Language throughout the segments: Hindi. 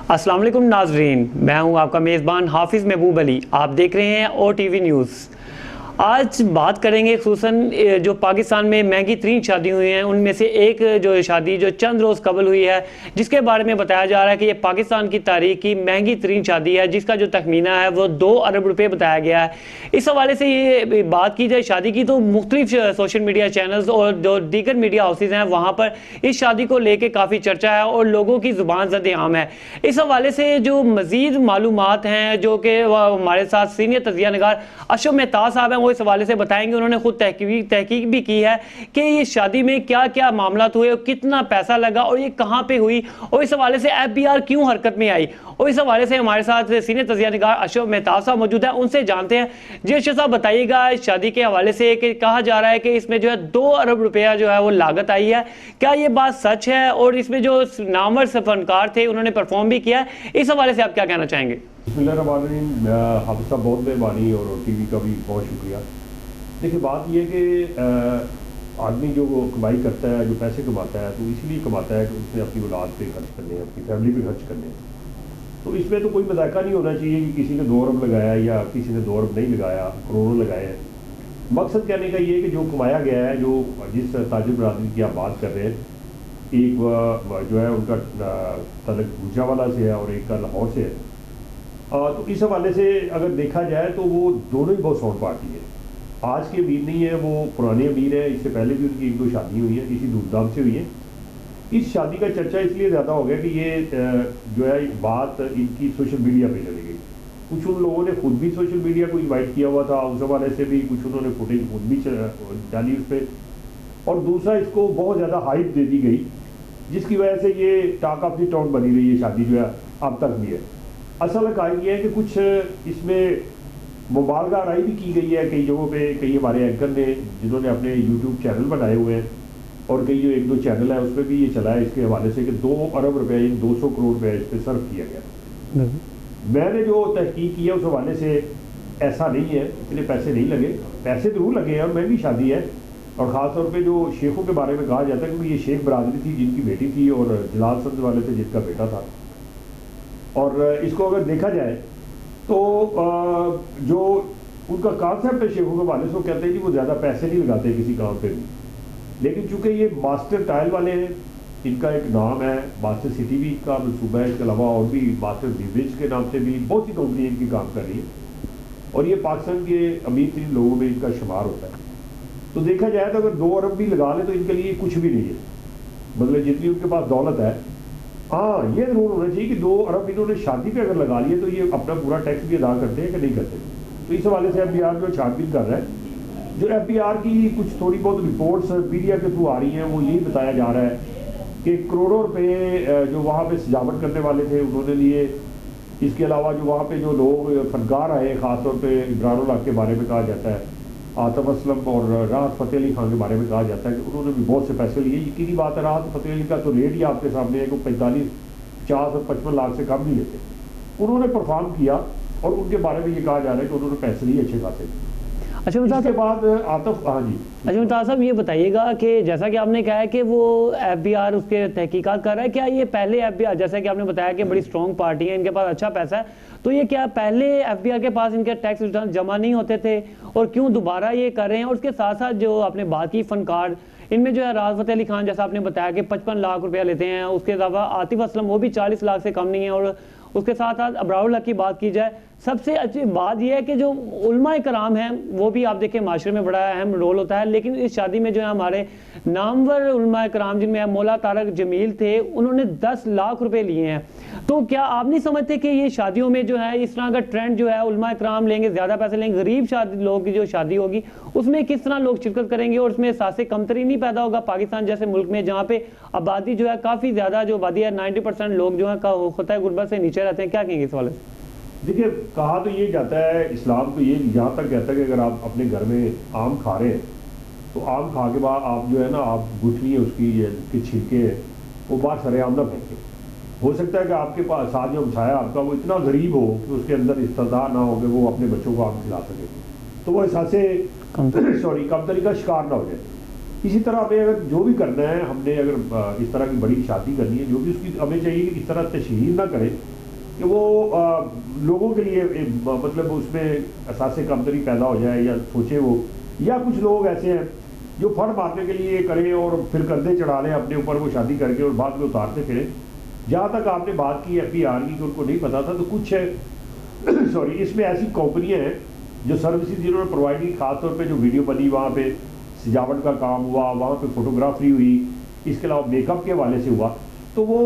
अस्सलाम वालेकुम नाजरीन, मैं हूं आपका मेज़बान हाफिज़ महबूब अली। आप देख रहे हैं OTV न्यूज़। आज बात करेंगे खुसूसन जो पाकिस्तान में महंगी तरीन शादी हुई हैं उनमें से एक जो शादी जो चंद रोज़ कबल हुई है, जिसके बारे में बताया जा रहा है कि ये पाकिस्तान की तारीख की महंगी तरीन शादी है, जिसका जो तखमीना है वो 2 अरब रुपये बताया गया है। इस हवाले से ये बात की जाए शादी की तो मुख्तलिफ सोशल मीडिया चैनल्स और जो दीगर मीडिया हाउसेज हैं वहाँ पर इस शादी को लेकर काफ़ी चर्चा है और लोगों की ज़ुबान ज़द-ए-आम है। इस हवाले से जो मज़ीद मालूमात हैं जो कि हमारे साथ सीनियर तज़किया निगार अशरफ मेहताब साहब हैं वो इस हवाले से बताएंगे। उन्होंने खुद तहकीक भी की है कि ये शादी में क्या क्या मामला हुए, कितना पैसा लगा और ये कहाँ पे हुई और इस हवाले से FBI क्यों हरकत में आई। और इस हवाले से हमारे साथ सीनियर तज़किया निगार अशरफ मेहताब साहब मौजूद है, उनसे जानते हैं। जी अशरफ साहब बताइएगा, इस शादी के हवाले से कि कहा जा रहा है कि इसमें जो है 2 अरब रुपया जो है वो लागत आई है, क्या ये बात सच है? और इसमें जो नामवर फनकार थे उन्होंने परफॉर्म भी किया है, इस हवाले से आप क्या कहना चाहेंगे? हाफिज़ साहब बहुत मेहरबानी और OTV का भी बहुत शुक्रिया। देखिए बात यह कि आदमी जो कमाई करता है, जो पैसे कमाता है, तो इसलिए कमाता है कि उसने अपनी औलाद पे खर्च करने हैं, अपनी फैमिली पे खर्च करने हैं। तो इसमें तो कोई मजाका नहीं होना चाहिए कि किसी ने 2 अरब लगाया या किसी ने 2 अरब नहीं लगाया, करोड़ों लगाए हैं। मकसद कहने का ये है कि जो कमाया गया है, जो जिस ताजिर बरादरी की आप बात कर रहे हैं, एक जो है उनका तल्लुक गुजरांवाला से है और एक का लाहौर से है। तो इस हवाले से अगर देखा जाए तो वो दोनों ही बहुत साउंड पार्टी है। आज के अमीर नहीं है, वो पुराने अमीर है। इससे पहले भी उनकी 1-2 शादी हुई है, इसी धूमधाम से हुई है। इस शादी का चर्चा इसलिए ज़्यादा हो गया कि ये जो है बात इनकी सोशल मीडिया पे चली गई। कुछ उन लोगों ने खुद भी सोशल मीडिया को इन्वाइट किया हुआ था, उस हवाले से भी कुछ उन्होंने फुटेज खुद भी डाली उस पर। और दूसरा इसको बहुत ज़्यादा हाइप दे दी गई, जिसकी वजह से ये टॉक ऑफ द टाउन बनी रही है शादी जो है अब तक भी है। असल कारण ये है कि कुछ इसमें मुबालगा राय भी की गई है कई जगहों पे। कई हमारे एंकर ने जिन्होंने अपने YouTube चैनल बनाए हुए हैं और कई जो 1-2 चैनल है उस पर भी ये चला है इसके हवाले से कि 2 अरब रुपये 200 करोड़ रुपये इस पर सर्व किया गया। मैंने जो तहकीक की है उस हवाले से ऐसा नहीं है, इतने पैसे नहीं लगे। पैसे जरूर लगे हैं और महंगी शादी है। और ख़ास तौर पर जो शेखों के बारे में कहा जाता है क्योंकि ये शेख बरादरी थी जिनकी बेटी थी और जलाल सब्ज वाले थे जिनका बेटा था। और इसको अगर देखा जाए तो जो उनका कॉन्सेप्ट है शेखों के हवाले से, वो कहते हैं कि वो ज़्यादा पैसे नहीं लगाते किसी काम पे भी। लेकिन चूंकि ये मास्टर टाइल वाले हैं, इनका एक नाम है, मास्टर सिटी भी इनका मनसूबा है, इसके अलावा और भी मास्टर बिजनेस के नाम से भी बहुत सी कंपनी इनकी काम कर रही है और ये पाकिस्तान के अमीर तरीन लोगों में इनका शुमार होता है। तो देखा जाए तो अगर 2 अरब भी लगा ले तो इनके लिए कुछ भी नहीं है, मतलब जितनी उनके पास दौलत है। हाँ, ये जरूर होना चाहिए कि 2 अरब इन्होंने शादी पे अगर लगा लिए तो ये अपना पूरा टैक्स भी अदा करते हैं कि नहीं करते। तो इस हवाले से FBI जो छानबीन कर रहा है, जो FBI की कुछ थोड़ी बहुत रिपोर्ट्स मीडिया के थ्रू आ रही हैं, वो यही बताया जा रहा है कि करोड़ों रुपये जो वहाँ पे सजावट करने वाले थे उन्होंने लिए। इसके अलावा जो वहाँ पे जो लोग फनकार आए, ख़ासतौर पर इमरान हक के बारे में कहा जाता है, आतिफ असलम और राहत फ़तेह अली खान के बारे में कहा जाता है कि उन्होंने भी बहुत से पैसे लिए। यकीनी बात है, राहत फ़तेह अली का तो रेट ही आपके सामने है कि 45, 50 और 55 लाख से कम नहीं लेते। उन्होंने परफॉर्म किया और उनके बारे में ये कहा जा रहा है कि उन्होंने पैसे लिए अच्छे खासे। अच्छा उसके बाद आतिफ, हाँ जी। अच्छा मुताज़ साहब ये बताइएगा कि जैसा कि आपने कहा है कि वो FBI उसके तहकीकात कर रहा है, क्या ये पहले FBI, जैसा कि आपने बताया कि बड़ी स्ट्रॉन्ग पार्टी है, इनके पास अच्छा पैसा है, तो ये क्या पहले FBI के पास इनके टैक्स रिटर्न जमा नहीं होते थे और क्यों दोबारा ये कर रहे हैं? और उसके साथ साथ जो आपने बात की फनकार, इनमें जो है राहत फ़तेह अली खान जैसा आपने बताया कि 55 लाख रुपया लेते हैं, उसके अलावा आतिफ असलम वो भी 40 लाख से कम नहीं है। और उसके साथ साथ अबरारुल हक की बात की जाए, सबसे अच्छी बात यह है कि जो उलमाए कराम हैं वो भी आप देखें माशरे में बड़ा अहम रोल होता है। लेकिन इस शादी में जो है हमारे नामवर उलमाए कराम जिनमें मौला तारक जमील थे, उन्होंने 10 लाख रुपए लिए हैं। तो क्या आप नहीं समझते कि ये शादियों में जो है इस तरह का ट्रेंड जो है, उलमाए कराम लेंगे, ज़्यादा पैसे लेंगे, गरीब शादी लोगों की जो शादी होगी उसमें किस तरह लोग शिरकत करेंगे और उसमें एहसास कमतरी नहीं पैदा होगा? पाकिस्तान जैसे मुल्क में जहाँ पे आबादी जो है काफ़ी ज़्यादा जो आबादी है 90% लोग जो है खतरे गुर्बत से नीचे रहते हैं, क्या कहेंगे इस वाले से? देखिए कहा तो ये जाता है, इस्लाम तो ये यहाँ तक कहता है कि अगर आप अपने घर में आम खा रहे हैं तो आम खा के बाद आप जो है ना, आप गुठली है उसकी के छिलके वो बाहर सरेआम ना फेंकें। हो सकता है कि आपके पास साथ जो हमसाया आपका वो इतना गरीब हो कि उसके अंदर इस्तेदार ना हो कि वो अपने बच्चों को आम खिला सके, तो वो एहसास कमतरी का शिकार ना हो जाए। इसी तरह हमें अगर जो भी करना है, हमने अगर इस तरह की बड़ी शादी करनी है, जो भी उसकी हमें चाहिए कि इस तरह तशहीर ना करें कि वो लोगों के लिए मतलब उसमें असासे कमतरी पैदा हो जाए या सोचे वो, या कुछ लोग ऐसे हैं जो फड़ मारने के लिए करें और फिर कंधे चढ़ा लें अपने ऊपर वो शादी करके और बाद में उतारते फिरें। जहाँ तक आपने बात की FPR की कि उनको नहीं पता था, तो कुछ सॉरी इसमें ऐसी कंपनियाँ हैं जो सर्विसेज जिन्होंने प्रोवाइड की, खासतौर पे जो वीडियो बनी, वहाँ पे सजावट का काम हुआ, वहाँ पे फोटोग्राफी हुई, इसके अलावा मेकअप के हवाले से हुआ, तो वो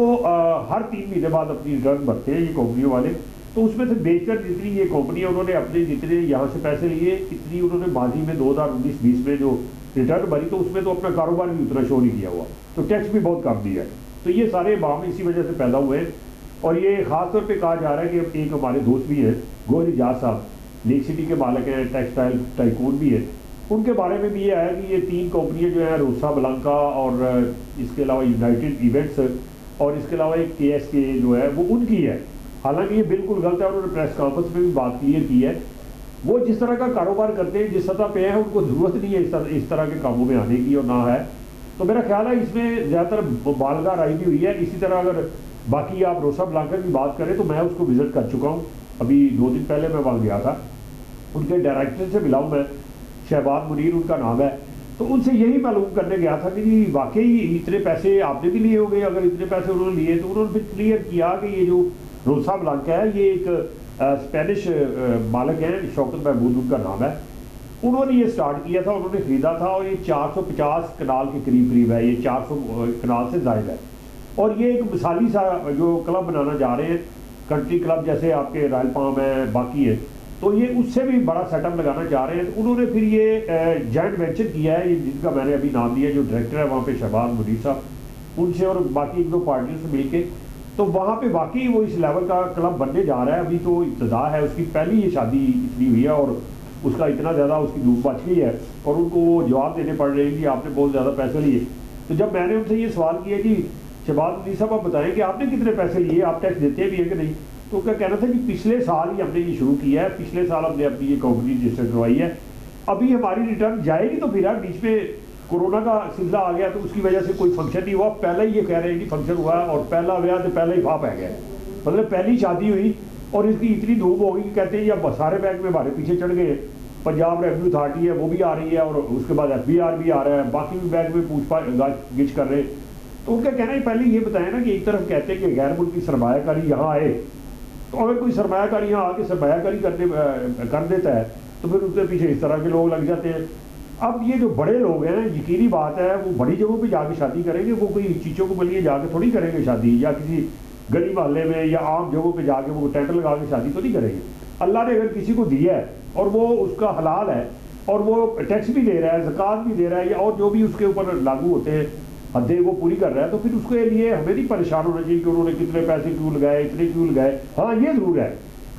हर 3 महीने बाद अपनी रिटर्न भरते हैं ये कंपनियों वाले। तो उसमें से बेचकर जितनी ये कंपनियाँ उन्होंने अपने जितने यहाँ से पैसे लिए, इतनी उन्होंने माजी में 2019-20 में जो रिटर्न भरी, तो उसमें तो अपना कारोबार भी उतना शो नहीं किया हुआ, तो टैक्स भी बहुत कम दिया है। तो ये सारे बाम इसी वजह से पैदा हुए हैं। और ये ख़ासतौर पे कहा जा रहा है कि एक हमारे दोस्त भी हैं, गौहर इजाज साहब, लेक सिटी के मालिक हैं, टेक्सटाइल टाइकून भी है, उनके बारे में भी ये आया कि ये 3 कंपनियां जो है, रोसा ब्लांका और इसके अलावा यूनाइटेड इवेंट्स और इसके अलावा एक KSK जो है वो उनकी है। हालांकि ये बिल्कुल गलत है, उन्होंने प्रेस कॉन्फ्रेंस में भी बात क्लियर की है। वो जिस तरह का कारोबार करते हैं, जिस सतह पे है, उनको ज़रूरत नहीं है इस तरह के कामों में आने की, और ना है। तो मेरा ख्याल है इसमें ज़्यादातर बालगा राय भी हुई है। इसी तरह अगर बाकी आप रोसा ब्लांका की बात करें तो मैं उसको विज़िट कर चुका हूँ, अभी 2 दिन पहले मैं वहाँ गया था, उनके डायरेक्टर से मिला हूँ मैं, शहबाज मुनीर उनका नाम है। तो उनसे यही मालूम करने गया था कि जी वाकई इतने पैसे आपने भी लिए होंगे, अगर इतने पैसे उन्होंने लिए तो उन्होंने फिर क्लियर किया कि ये जो रोसा ब्लांका है ये एक स्पेनिश मालिक हैं, शौकत महमूद उनका नाम है, उन्होंने ये स्टार्ट किया था, उन्होंने ख़रीदा था, और ये 450 कनाल के करीब है, ये 400 कनाल से ज़ायद है। और ये एक मिसाली सा जो क्लब बनाना जा रहे हैं, कंट्री क्लब जैसे आपके रॉयल पाम है, बाकी है, तो ये उससे भी बड़ा सेटअप लगाना चाह रहे हैं। तो उन्होंने फिर ये जॉइंट वेंचर किया है, जिनका मैंने अभी नाम दिया, जो डायरेक्टर है वहाँ पे शहबाज मुनीर साहब, उनसे और बाकी 1-2 पार्टियों से मिलके, तो वहाँ पे वाकई वो इस लेवल का क्लब बनने जा रहा है। अभी तो इब्तिदा है, उसकी पहली ये शादी इतनी हुई है और उसका इतना ज़्यादा उसकी धूप बच गई है, और उनको वो जवाब देने पड़ रहे हैं कि आपने बहुत ज़्यादा पैसे लिए। तो जब मैंने उनसे ये सवाल किया कि शहबाज मुनीर साहब आप बताएं कि आपने कितने पैसे लिए, आप टैक्स देते भी हैं कि नहीं, तो उनका कहना था कि पिछले साल ही हमने ये शुरू किया है, पिछले साल हमने अपनी ये कंपनी रजिस्टर करवाई है, अभी हमारी रिटर्न जाएगी। तो फिर बीच में कोरोना का सिलसिला आ गया, तो उसकी वजह से कोई फंक्शन नहीं हुआ। पहले ही ये कह रहे हैं कि फंक्शन हुआ है, और पहला ब्याह तो पहले ही फाप आ गया, मतलब पहली शादी हुई और इसकी इतनी धूम हो गई कि कहते हैं अब सारे बैंक में हमारे पीछे चढ़ गए। पंजाब रेवेन्यू अथॉरिटी है वो भी आ रही है, और उसके बाद FBR भी आ रहा है, बाकी भी बैंक में पूछताछ गिछ कर रहे हैं। तो उनका कहना है पहले ये बताया ना कि एक तरफ कहते हैं कि गैर मुल्की सरमायाकारी यहाँ आए, तो अगर कोई सरमायाकारी यहाँ आके सरमायाकारी कर देता है तो फिर उसके पीछे इस तरह के लोग लग जाते हैं। अब ये जो बड़े लोग हैं, यकीनी बात है वो बड़ी जगहों पे जाके शादी करेंगे, वो कोई चीज़ों को बलिए जाके थोड़ी करेंगे शादी, या किसी गली मोहल्ले में या आम जगहों पे जाके वो टेंट लगा के शादी तो नहीं करेंगे। अल्लाह ने अगर किसी को दिया है और वो उसका हलाल है और वो टैक्स भी दे रहा है, ज़कात भी दे रहा है, या और जो भी उसके ऊपर लागू होते हैं हदें वो पूरी कर रहा है, तो फिर उसके लिए हमें नहीं परेशान होना चाहिए कि उन्होंने कितने पैसे क्यों लगाए, इतने क्यों लगाए। हाँ ये ज़रूर है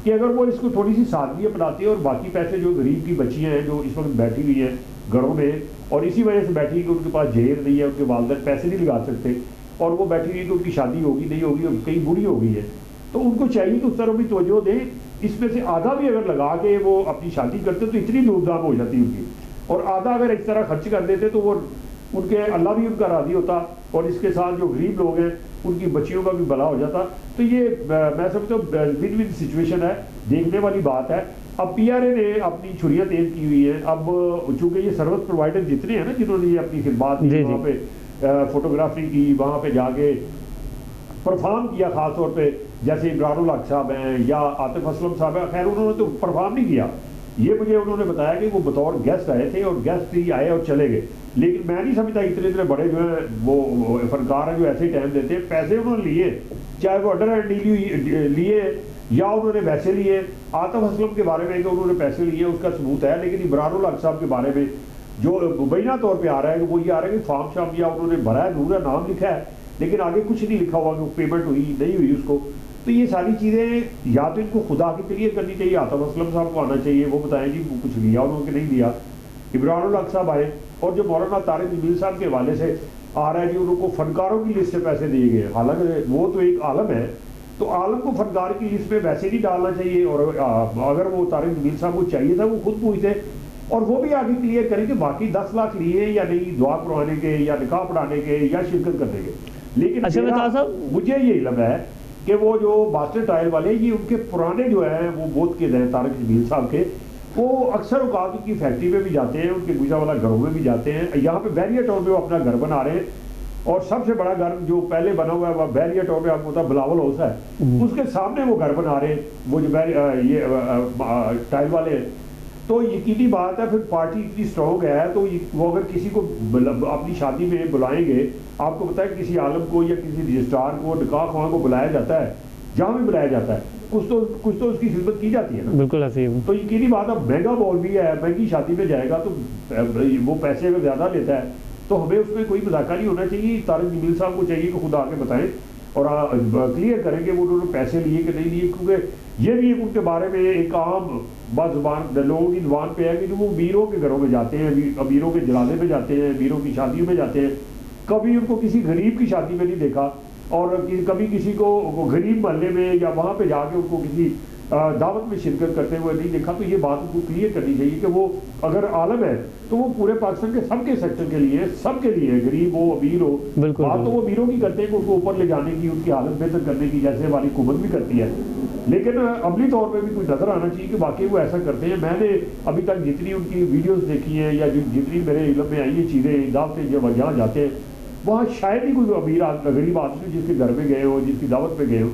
कि अगर वो इसको थोड़ी सी सादगी अपनाती है और बाकी पैसे जो गरीब की बच्चियाँ हैं जो इस वक्त बैठी हुई हैं घरों में, और इसी वजह से बैठी कि उनके पास जेर नहीं है, उनके वालिदैन पैसे नहीं लगा सकते, और वो बैठी हुई कि उनकी शादी होगी नहीं होगी, कहीं बुरी हो गई है, तो उनको चाहिए कि उस तरफ भी तवज्जो दें। इसमें से आधा भी अगर लगा के वो अपनी शादी करते तो इतनी धूमधाम हो जाती उनकी, और आधा अगर इस तरह खर्च कर देते तो वो उनके अल्लाह भी उनका राज़ी होता, और इसके साथ जो गरीब लोग हैं उनकी बच्चियों का भी भला हो जाता। तो ये मैं समझता हूँ विन विन सिचुएशन है, देखने वाली बात है। अब PRA ने अपनी छुरियाँ तेज की हुई है। अब चूँकि ये सर्विस प्रोवाइडर जितने हैं ना जिन्होंने ये अपनी खिदमत की, वहाँ पे फोटोग्राफी की, वहाँ पे जाके परफॉर्म किया, ख़ास तौर पे जैसे इमरानुल हक साहब हैं या आतिफ असलम साहब हैं, खैर उन्होंने तो परफॉर्म नहीं किया, ये मुझे उन्होंने बताया कि वो बतौर गेस्ट आए थे और गेस्ट ही आए और चले गए। लेकिन मैं नहीं समझता इतने बड़े जो है वो फनकार हैं जो ऐसे ही टाइम देते हैं। पैसे उन्होंने लिए, चाहे वो अंडर हैंड लिए या उन्होंने वैसे लिए। आतिफ असलम के बारे में कि उन्होंने पैसे लिए उसका सबूत है, लेकिन इमरानुल हक साहब के बारे में जो मुबैना तौर पर आ रहा है कि वो ये आ रहा है कि फॉर्म शाम या उन्होंने भरा है, जरूर नाम लिखा है, लेकिन आगे कुछ नहीं लिखा हुआ कि पेमेंट हुई नहीं हुई उसको। तो ये सारी चीज़ें या तो इनको खुदा की क्लियर करनी चाहिए, आतिफ असलम साहब को आना चाहिए, वो बताएं जी वो कुछ लिया उन्होंने नहीं लिया। इमरानुल हक साहब आए, और जो मौलाना तारिक जमील साहब के हवाले से आ रहा है जी उनको फनकारों की लिस्ट से पैसे दिए गए, हालांकि वो तो एक आलम है, तो आलम को फनकार की लिस्ट में वैसे नहीं डालना चाहिए। और अगर वो तारिक जमील साहब को चाहिए था वो खुद पूछते, और वो भी आगे क्लियर करें कि बाकी 10 लाख लिए या नहीं, दुआ करवाने के या निकाह पढ़ाने के या शिरकत करने के। लेकिन अच्छा मुझे ये इल्म है कि वो जो मास्टर ट्रायल वाले, ये उनके पुराने जो है वो बोध के हैं तारक जमील साहब के, वो अक्सर औकात उनकी फैक्ट्री में भी जाते हैं, उनके गुजरावाला घरों में भी जाते हैं। यहाँ पे बैरियर टाउन में वो अपना घर बना रहे हैं, और सबसे बड़ा घर जो पहले बना हुआ है वह बैरियर टाउन में आपको पता बिलावल हाउस है, उसके सामने वो घर बना रहे हैं, वो जो टाइल वाले हैं। तो यकीनी बात है, फिर पार्टी इतनी स्ट्रॉन्ग है तो वो अगर किसी को अपनी शादी में बुलाएंगे, आपको पता है किसी आलम को या किसी रजिस्ट्रार को, निकाह ख्वाह को बुलाया जाता है, जहाँ भी बुलाया जाता है कुछ तो उसकी खिदमत की जाती है ना। बिल्कुल हसीब। तो यकीनी बात है, महंगा बॉल भी है, महंगी शादी में जाएगा तो वो पैसे अगर ज़्यादा लेता है तो हमें उसमें कोई मजाका नहीं होना चाहिए। तारक जमील साहब को चाहिए कि खुद आके बताएं और क्लियर करें कि वो उन्होंने पैसे लिए कि नहीं लिए, क्योंकि ये भी उनके बारे में एक आम बात जुबान लोगों की जुबान पे है कि जो वो अमीरों के घरों में जाते हैं, अमीरों के जनाजे में जाते हैं, अमीरों की शादियों में जाते हैं, कभी उनको किसी गरीब की शादी में नहीं देखा, और कभी किसी को गरीब महल्ले में या वहाँ पे जाके उनको किसी दावत में शिरकत करते हुए नहीं देखा। तो ये बात उनको क्लियर करनी चाहिए कि वो अगर आलम है तो वो पूरे पाकिस्तान के सबके सेक्टर के लिए, सबके लिए, गरीब हो अमीर हो, बात तो वो अमीरों की करते हैं कि उनको ऊपर ले जाने की, उनकी हालत बेहतर करने की, जैसे हमारी हुकूमत भी करती है। लेकिन अमली तौर पर भी कोई नजर आना चाहिए कि वाकई वो ऐसा करते हैं। मैंने अभी तक जितनी उनकी वीडियोज़ देखी है या जितनी मेरे इल्म में आई ये चीज़ें, दावतें जब जहाँ जाते हैं वहाँ शायद ही कोई अमीर गरीब आदमी जिसके घर में गए हो, जिसकी दावत पे गए हो,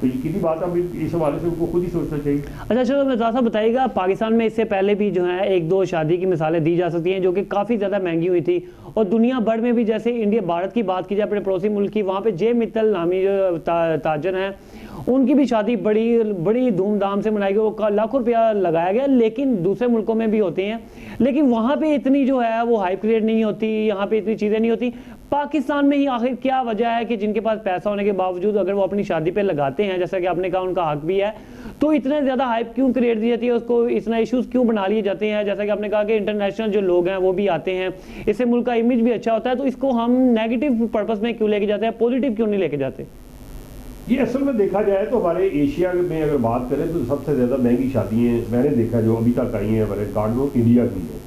तो यकीनी बात अब इस हवाले से उनको खुद ही सोचना चाहिए। अच्छा चलो मिर्ज़ा साहब बताइएगा, पाकिस्तान में इससे पहले भी जो है एक दो शादी की मिसालें दी जा सकती हैं जो कि काफ़ी ज़्यादा महंगी हुई थी, और दुनिया भर में भी, जैसे इंडिया भारत की बात की जाए अपने पड़ोसी मुल्क की, वहाँ पे जे मित्तल नामी जो ताजर हैं उनकी भी शादी बड़ी धूमधाम से मनाई गई, वो लाखों रुपया लगाया गया, लेकिन दूसरे मुल्कों में भी होते हैं, लेकिन वहाँ पे इतनी जो है वो हाइप क्रिएट नहीं होती, यहाँ पे इतनी चीज़ें नहीं होती। पाकिस्तान में ही आखिर क्या वजह है कि जिनके पास पैसा होने के बावजूद अगर वो अपनी शादी पे लगाते हैं, जैसा कि आपने कहा उनका हक भी है, तो इतने ज़्यादा हाइप क्यों क्रिएट दी जाती है, उसको इतना इश्यूज़ क्यों बना लिए जाते हैं? जैसा कि आपने कहा कि इंटरनेशनल जो लोग हैं वो भी आते हैं, इससे मुल्क का इमेज भी अच्छा होता है, तो इसको हम नेगेटिव पर्पज़ में क्यों लेके जाते हैं, पॉजिटिव क्यों नहीं लेके जाते? ये असल में देखा जाए तो हमारे एशिया में अगर बात करें तो सबसे ज़्यादा महंगी शादियाँ मैंने देखा जो अभी तक आई हैं हमारे कार्ड में, इंडिया की है।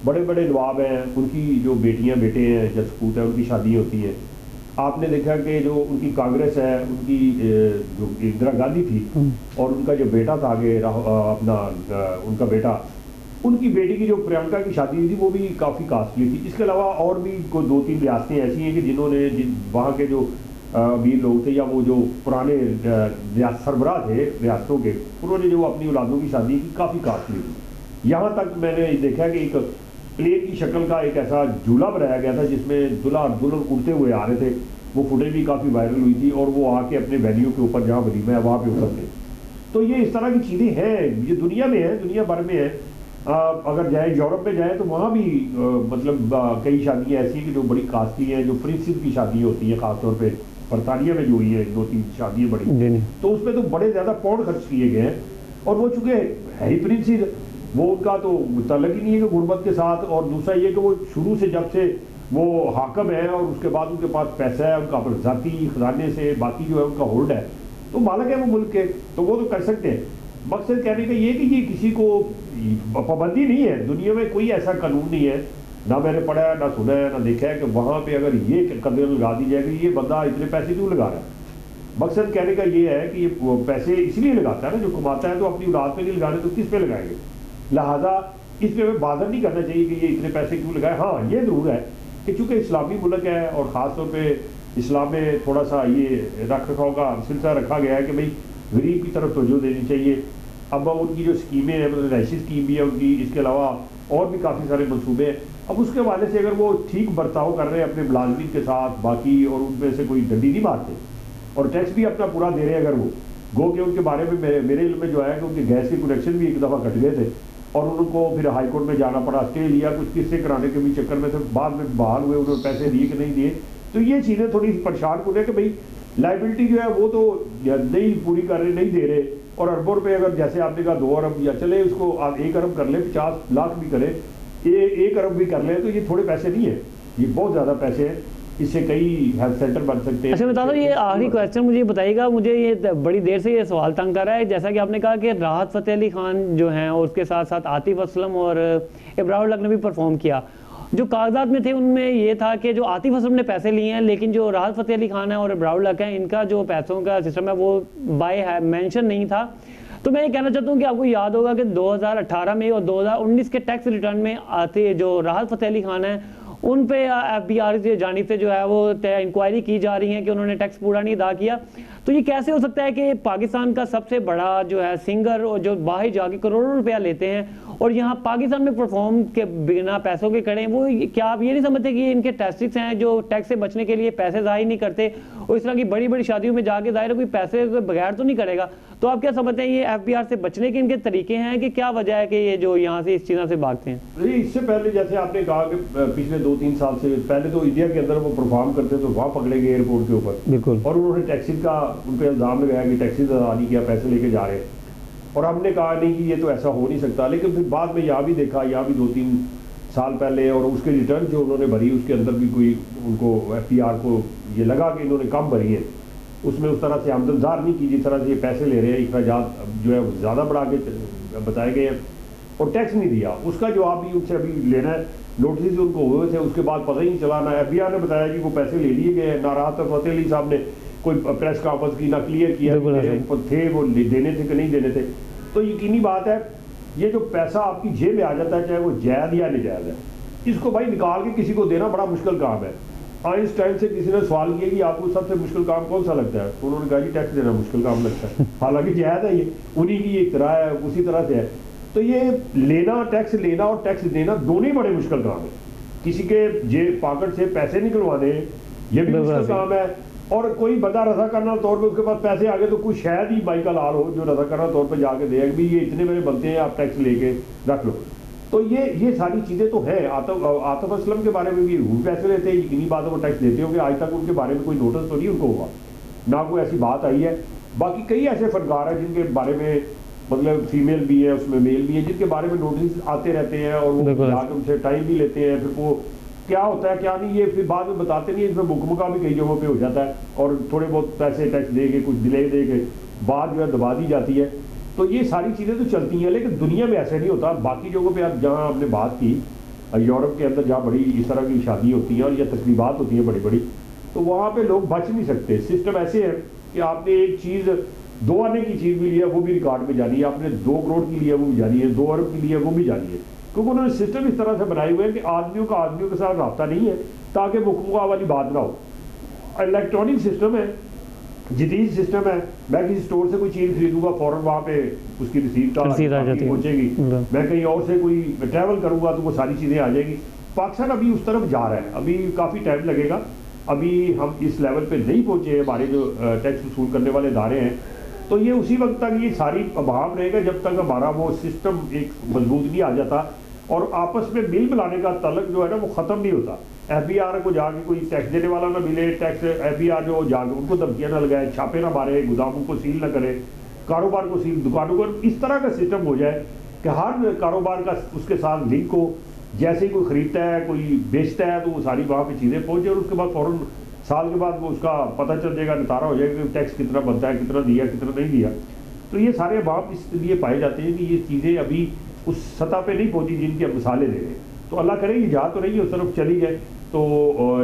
बड़े बड़े नवाब हैं, उनकी जो बेटियां बेटे हैं या सपूत हैं, उनकी शादी होती है। आपने देखा कि जो उनकी कांग्रेस है, उनकी जो इंदिरा गांधी थी और उनका जो बेटा था आगे अपना उनका बेटा, उनकी बेटी की जो प्रियंका की शादी हुई थी वो भी काफ़ी कास्टली थी। इसके अलावा और भी कोई 2-3 रियासतें ऐसी हैं कि जिन्होंने वहाँ के जो अमीर लोग थे या वो जो पुराने सरबराह थे रियासतों के, उन्होंने जो अपनी औलादों की शादी की काफ़ी कास्टली थी। यहाँ तक मैंने देखा कि एक प्लेन की शक्ल का एक ऐसा झूला बनाया गया था जिसमें दुल्हा और दुल्हन उड़ते हुए आ रहे थे, वो फुटेज भी काफ़ी वायरल हुई थी, और वो आके अपने वेन्यू के ऊपर जहाँ वलीमा है वहाँ पे उतरते। तो ये इस तरह की चीज़ें हैं, ये दुनिया में है, दुनिया भर में है। अगर जाए यूरोप में जाए तो वहाँ भी मतलब कई शादियाँ ऐसी हैं कि जो बड़ी कास्टली हैं, जो प्रिंसिप की शादी होती है, ख़ासतौर पर बरतानिया में जो हुई है 2-3 शादियाँ बड़ी, तो उसमें तो बड़े ज़्यादा पाउंड खर्च किए गए हैं, और वो चूँकि है ही प्रिंसिप, वो उनका तो तल्लक ही नहीं है कि गुर्बत के साथ। और दूसरा ये कि वो शुरू से जब से वो हाकम है और उसके बाद उनके पास पैसा है, उनका ज़ाती खजाने से बाकी जो है उनका होल्ड है, तो मालिक है वो मुल्क के, तो वो तो कर सकते हैं। मकसद कहने का ये कि ये किसी को पाबंदी नहीं है, दुनिया में कोई ऐसा कानून नहीं है, ना मैंने पढ़ा है, ना सुना है, ना देखा है कि वहाँ पर अगर ये कदम लगा दी जाए कि ये बंदा इतने पैसे क्यों लगा रहा है। मकसद कहने का ये है कि ये पैसे इसलिए लगाता है ना, जो कमाता है, तो अपनी औलाद पे नहीं लगा रहे तो किस पे लगाएंगे, लिहाजा इस पर बादर नहीं करना चाहिए कि ये इतने पैसे क्यों लगाए। हाँ ये ज़रूर है कि चूँकि इस्लामी मुल्क है और ख़ास तौर पे इस्लाम में थोड़ा सा ये रख रखाव का सिलसिला रखा गया है कि भाई गरीब की तरफ तवज्जो देनी चाहिए। अब उनकी जो स्कीमें हैं, मतलब रहायशी स्कीम भी है उनकी, इसके अलावा और भी काफ़ी सारे मनसूबे हैं। अब उसके हवाले से अगर वो ठीक बर्ताव कर रहे हैं अपने मुलाजमीन के साथ बाकी, और उनमें से कोई डंडी नहीं मारते और टैक्स भी अपना पूरा दे रहे हैं, अगर वो गो के उनके बारे में मेरे इल्म में जो है कि उनके गैस के कनेक्शन भी एक दफ़ा कट गए थे और उनको फिर हाई कोर्ट में जाना पड़ा, स्टे लिया, कुछ किस्से कराने के भी चक्कर में थे, बाद में बहाल हुए, उन्होंने पैसे दिए कि नहीं दिए। तो ये चीज़ें थोड़ी परेशान हो रहे कि भाई लाइबिलिटी जो है वो तो नहीं पूरी कर रहे, नहीं दे रहे, और अरबों रुपये अगर जैसे आपने कहा 2 अरब या चले उसको आप 1 अरब कर ले, 50 लाख भी करे, 1 अरब भी कर ले, तो ये थोड़े पैसे नहीं है, ये बहुत ज़्यादा पैसे हैं। इससे कई हेल्थ सेंटर बन सकते हैं। अच्छा बता दो, ये आखिरी क्वेश्चन मुझे बताइएगा, मुझे ये बड़ी देर से ये सवाल तंग कर रहा है। जैसा कि आपने कहा कि राहत फ़तेह अली खान जो हैं और उसके साथ साथ आतिफ असलम और इब्राहिम लक ने भी परफॉर्म किया, जो कागजात में थे उनमें ये था कि जो आतिफ असलम ने पैसे लिए हैं, लेकिन जो राहत फ़तेह अली खान है और इब्राहिम लक है, इनका जो पैसों का सिस्टम है वो बाय है मेंशन नहीं था। तो मैं ये कहना चाहता हूँ कि आपको याद होगा कि 2018 में और 2019 के टैक्स रिटर्न में आते जो राहत फ़तेह अली खान है उन पे FBI की जानिब से जो है वो इंक्वायरी की जा रही है कि उन्होंने टैक्स पूरा नहीं अदा किया। तो ये कैसे हो सकता है कि पाकिस्तान का सबसे बड़ा जो है सिंगर और जो बाहर जाके करोड़ों रुपया लेते हैं और यहाँ पाकिस्तान में परफॉर्म के बिना पैसों के खड़े हैं, वो क्या आप ये नहीं समझते कि इनके टैक्टिक्स हैं जो टैक्स से बचने के लिए पैसे ज़ाहिर नहीं करते और इस तरह की बड़ी बड़ी शादियों में जाके ज़ाहिर कोई पैसे के बगैर तो नहीं करेगा। तो आप क्या समझते हैं ये FBI से बचने के इनके तरीके हैं कि क्या वजह है कि ये जो यहाँ से इस चीज़ों से भागते हैं? इससे पहले जैसे आपने कहा कि पिछले 2-3 साल से पहले तो इंडिया के अंदर वो परफॉर्म करते तो वहाँ पकड़े गए एयरपोर्ट के ऊपर, बिल्कुल, और उन्होंने टैक्सी का उन पर इल्ज़ाम लगाया कि टैक्सी अदा नहीं किया, पैसे लेके जा रहे हैं। और हमने कहा नहीं कि ये तो ऐसा हो नहीं सकता, लेकिन फिर बाद में यहाँ भी देखा, यहाँ भी 2-3 साल पहले, और उसके रिटर्न जो उन्होंने भरी उसके अंदर भी कोई उनको FPR को ये लगा कि इन्होंने कम भरी है, उसमें उस तरह से आमदनदार नहीं की जिस तरह से ये पैसे ले रहे हैं, अखराजात जो है ज़्यादा बढ़ा के बताए गए हैं और टैक्स नहीं दिया। उसका जवाब भी उनसे अभी लेना है, नोटिस उनको हुए थे, उसके बाद पता ही नहीं चला। ना FBR ने बताया कि वो पैसे ले लिए गए, ना राहत फ़तेह अली साहब ने कोई प्रेस कॉन्फ्रेंस की, ना क्लियर किया थे वो देने थे कि नहीं देने थे। तो यकीनी बात है ये जो पैसा आपकी जेब में आ जाता है, चाहे वो जायज़ या नाजायज़ है, इसको भाई निकाल के किसी को देना बड़ा मुश्किल काम है। आइंस्टाइन से किसी ने सवाल किया कि आपको सबसे मुश्किल काम कौन सा लगता है, तो उन्होंने कहा जी टैक्स देना मुश्किल काम लगता है। हालांकि जायज़ है, ये उन्हीं की एक तरह है, उसी तरह से है। तो ये लेना, टैक्स लेना और टैक्स देना दोनों ही बड़े मुश्किल काम है। किसी के जेब पॉकेट से पैसे निकलवाने ये भी मुश्किल काम है, और कोई बंदा रजा करना तौर पे उसके पास पैसे आ गए तो कुछ शायद ही बाई का लाल हो जो रजा करना तौर पे जाके दे भी ये इतने मेरे बनते हैं, आप टैक्स लेके रख लो। तो ये सारी चीज़ें तो है। आतिफ असलम के बारे में भी वो पैसे लेते हैं, यकीनी बात है वो टैक्स देते होंगे, आज तक उनके बारे में कोई नोटिस तो नहीं उनको हुआ, ना कोई ऐसी बात आई है। बाकी कई ऐसे फनकार हैं जिनके बारे में, मतलब फीमेल भी है उसमें मेल भी है, जिनके बारे में नोटिस आते रहते हैं और वो जाकर उनसे टाइम भी लेते हैं, फिर वो क्या होता है क्या नहीं ये फिर बाद में बताते नहीं, इसमें मुकमका भी कई जगहों पे हो जाता है और थोड़े बहुत पैसे टैक्स दे के कुछ डिले दे के बाद जो है दबा दी जाती है। तो ये सारी चीज़ें तो चलती हैं, लेकिन दुनिया में ऐसे नहीं होता। बाकी जगहों पे आप जहाँ हमने बात की, यूरोप के अंदर जहाँ बड़ी इस तरह की शादी होती है और या तकरीबात होती है बड़ी बड़ी, तो वहाँ पे लोग बच नहीं सकते। सिस्टम ऐसे है कि आपने एक चीज़ 2 आने की चीज़ भी लिया वो भी रिकॉर्ड में जानी है, आपने 2 करोड़ की लिया वो भी जानी है, 2 अरब की लिया वो भी जानी है, क्योंकि उन्होंने सिस्टम इस तरह से बनाए हुए हैं कि आदमियों का आदमियों के साथ रब्ता नहीं है ताकि मुकम्मल वाली बात ना हो। इलेक्ट्रॉनिक सिस्टम है, जदीद सिस्टम है। मैं किसी स्टोर से कोई चीज़ खरीदूंगा फ़ौरन वहाँ पे उसकी रिसीट पहुँचेगी, मैं कहीं और से कोई ट्रैवल करूँगा तो वो सारी चीज़ें आ जाएगी। पाकिस्तान अभी उस तरफ जा रहा है, अभी काफ़ी टाइम लगेगा, अभी हम इस लेवल पे नहीं पहुँचे। हमारे जो टैक्स वसूल करने वाले इदारे हैं, तो ये उसी वक्त तक ये सारी अभाव रहेगा जब तक हमारा वो सिस्टम एक मजबूत नहीं आ जाता और आपस में मिल मिलाने का तलक जो है ना वो ख़त्म नहीं होता। FBR को जाके कोई टैक्स देने वाला ना मिले, टैक्स FBR जो जाके उनको धमकियाँ ना लगाए, छापे ना मारे, गोदामों को सील ना करे, कारोबार को सील, दुकानों को, इस तरह का सिस्टम हो जाए कि हर कारोबार का उसके साथ लिंक हो। जैसे ही कोई ख़रीदता है कोई बेचता है तो वो सारी वहाँ पर चीज़ें पहुँचे और उसके बाद फ़ौरन साल के बाद वो उसका पता चल जाएगा, नितारा हो जाएगा कि टैक्स कितना बनता है, कितना दिया कितना नहीं दिया। तो ये सारे बाप इसलिए पाए जाते हैं कि ये चीज़ें अभी उस सतह पे नहीं पहुंची जिनकी अब मिसालें दे रहे हैं। तो अल्लाह करे ये जा तो रही है उस तरफ चली जाए तो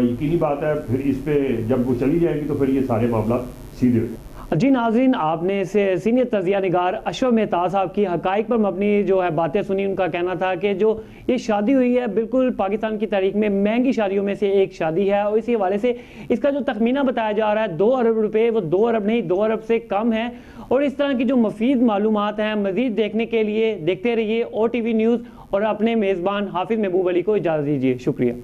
यकीनी बात है फिर इस पे जब वो चली जाएगी तो फिर ये सारे मामला सीधे हो जाए। जी नाज़रीन, आपने से सीनियर तजिया निगार अशरफ मेहता साहब की हकाइक पर मबनी जो है बातें सुनी। उनका कहना था कि जो ये शादी हुई है बिल्कुल पाकिस्तान की तारीख में महंगी शादियों में से एक शादी है और इसी हवाले से इसका जो तखमीना बताया जा रहा है 2 अरब रुपये, वो 2 अरब नहीं 2 अरब से कम है। और इस तरह की जो मफीद मालूमात हैं मज़ीद देखने के लिए देखते रहिए OTV न्यूज़ और अपने मेज़बान हाफिज़ महबूब अली को इजाज़त दीजिए। शुक्रिया।